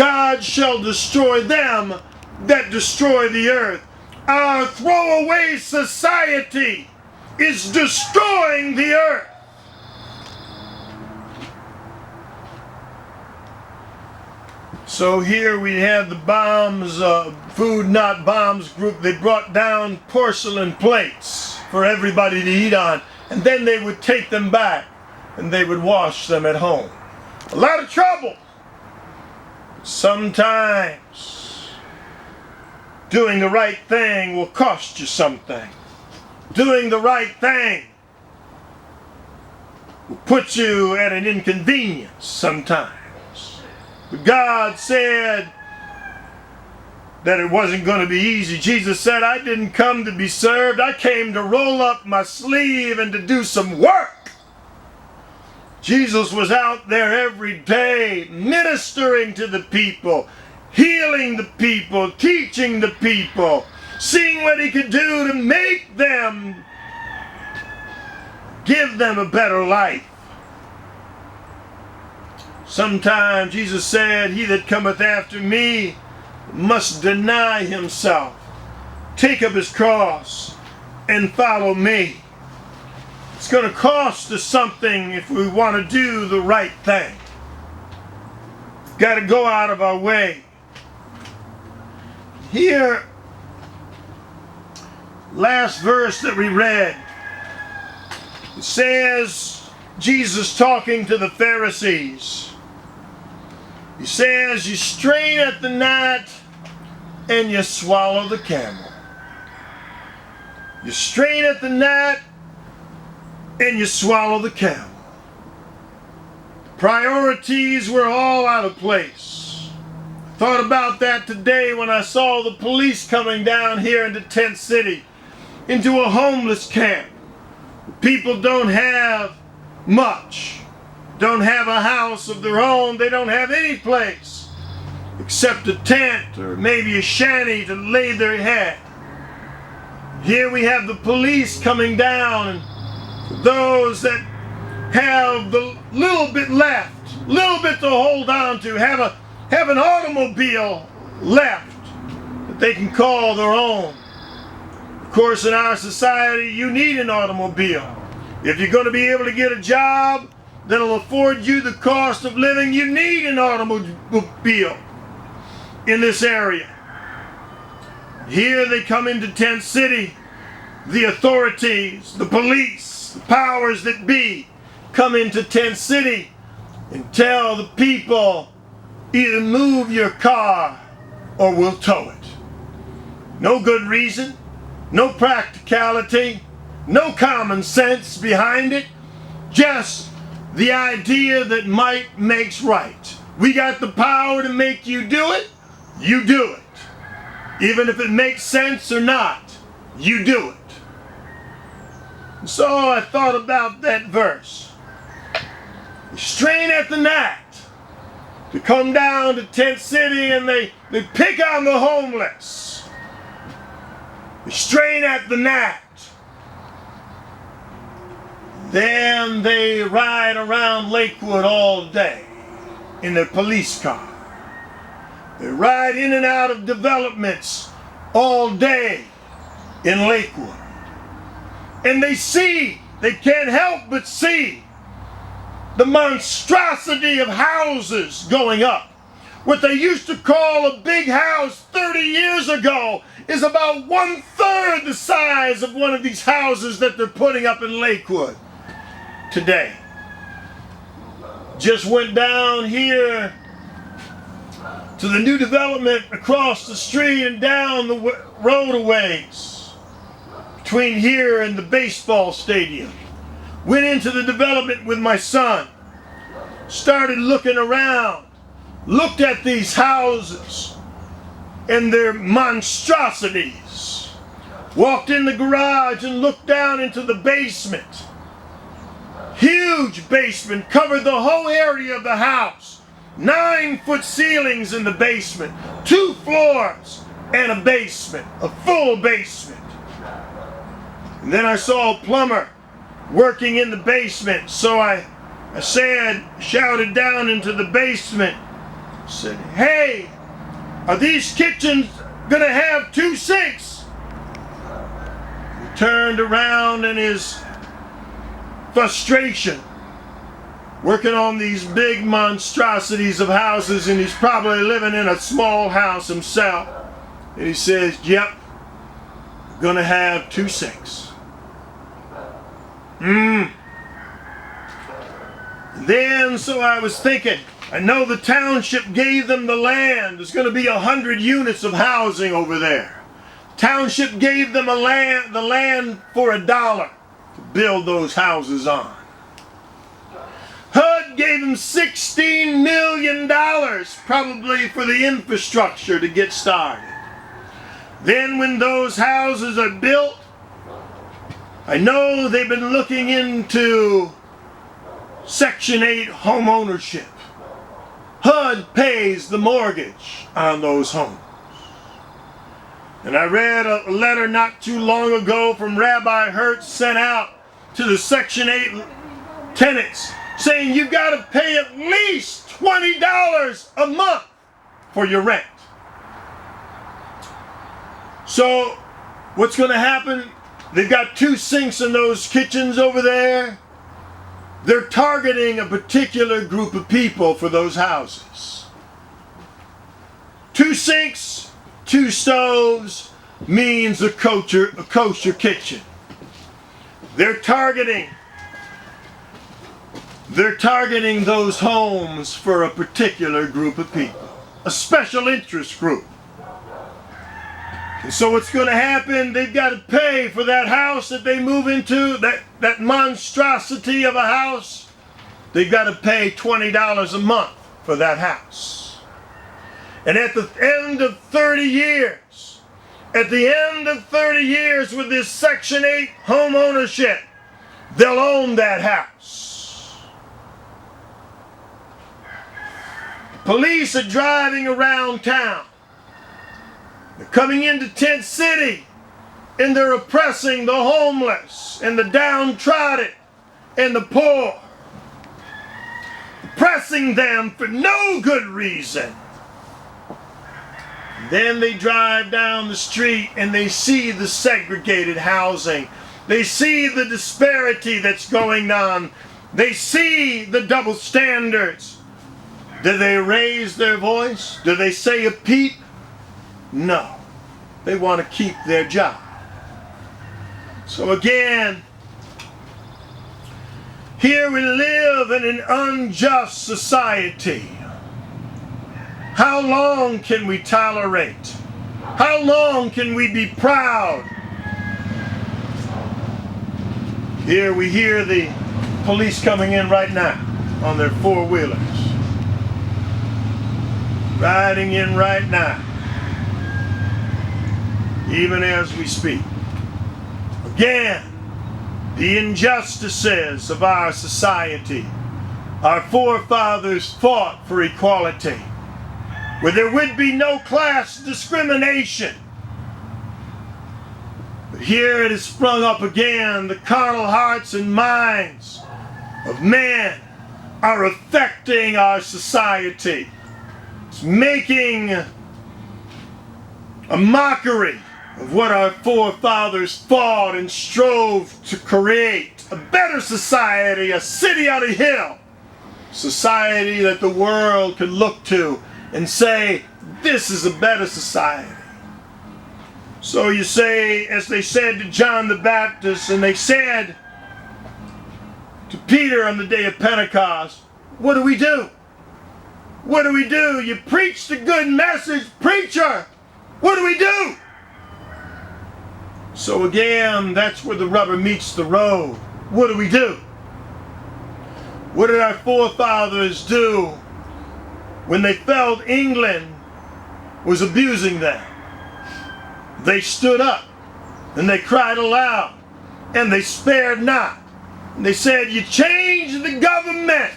God shall destroy them that destroy the earth. Our throwaway society is destroying the earth. So here we have the bombs, Food Not Bombs group. They brought down porcelain plates for everybody to eat on, and then they would take them back and they would wash them at home. A lot of trouble. Sometimes doing the right thing will cost you something. Doing the right thing will put you at an inconvenience sometimes. But God said that it wasn't going to be easy. Jesus said, I didn't come to be served. I came to roll up my sleeve and to do some work. Jesus was out there every day ministering to the people, healing the people, teaching the people, seeing what he could do to make them, give them a better life. Sometimes Jesus said, he that cometh after me must deny himself, take up his cross, and follow me. It's going to cost us something if we want to do the right thing. Got to go out of our way. Here, last verse that we read, it says, Jesus talking to the Pharisees. He says, you strain at the gnat and you swallow the camel. You strain at the gnat and you swallow the camel. Priorities were all out of place. I thought about that today when I saw the police coming down here into Tent City, into a homeless camp. People don't have much. Don't have a house of their own. They don't have any place except a tent or maybe a shanty to lay their head. Here we have the police coming down, and for those that have the little bit left, little bit to hold on to, have an automobile left that they can call their own. Of course, in our society, you need an automobile. If you're going to be able to get a job that'll afford you the cost of living, you need an automobile in this area. Here they come into Tent City. The authorities, the police, the powers that be come into Tent City and tell the people, either move your car or we'll tow it. No good reason, no practicality, no common sense behind it, just the idea that might makes right. We got the power to make you do it, you do it. Even if it makes sense or not, you do it. And so I thought about that verse. They strain at the gnat to come down to Tent City and they pick on the homeless. They strain at the gnat. Then they ride around Lakewood all day in their police car. They ride in and out of developments all day in Lakewood. And they can't help but see the monstrosity of houses going up. What they used to call a big house 30 years ago is about 1/3 the size of one of these houses that they're putting up in Lakewood today. Just went down here to the new development across the street and down the road a ways between here and the baseball stadium. Went into the development with my son, started looking around, looked at these houses and their monstrosities, walked in the garage and looked down into the basement. Huge basement, covered the whole area of the house. 9-foot ceilings in the basement, 2 floors and a basement, a full basement. And then I saw a plumber working in the basement, so I shouted down into the basement, said, "Hey, are these kitchens going to have 2 sinks?" He turned around in his frustration, working on these big monstrosities of houses, and he's probably living in a small house himself. And he says, "Yep, we're going to have 2 sinks." Then, so I was thinking, I know the township gave them the land. There's going to be 100 units of housing over there. Township gave them the land for $1 to build those houses on. HUD gave them $16 million, probably for the infrastructure to get started. Then when those houses are built, I know they've been looking into Section 8 home ownership. HUD pays the mortgage on those homes. And I read a letter not too long ago from Rabbi Hertz sent out to the Section 8 tenants saying you've got to pay at least $20 a month for your rent. So what's going to happen? They've got 2 sinks in those kitchens over there. They're targeting a particular group of people for those houses. 2 sinks, 2 stoves means a kosher kitchen. They're targeting those homes for a particular group of people, a special interest group. And so what's going to happen, they've got to pay for that house that they move into, that monstrosity of a house. They've got to pay $20 a month for that house. And at the end of 30 years, with this Section 8 home ownership, they'll own that house. Police are driving around town. They're coming into Tent City, and they're oppressing the homeless and the downtrodden and the poor. Oppressing them for no good reason. Then they drive down the street and they see the segregated housing. They see the disparity that's going on. They see the double standards. Do they raise their voice? Do they say a peep? No. They want to keep their job. So again, here we live in an unjust society. How long can we tolerate? How long can we be proud? Here we hear the police coming in right now on their 4-wheelers. Riding in right now. Even as we speak. Again, the injustices of our society. Our forefathers fought for equality, where there would be no class discrimination. But here it has sprung up again. The carnal hearts and minds of men are affecting our society. It's making a mockery of what our forefathers fought and strove to create. A better society, a city on a hill. Society that the world could look to and say, this is a better society. So you say, as they said to John the Baptist, and they said to Peter on the day of Pentecost, what do we do? What do we do? You preach the good message, preacher. What do we do? So again, that's where the rubber meets the road. What do we do? What did our forefathers do when they felt England was abusing them? They stood up and they cried aloud and they spared not. And they said, you change the government,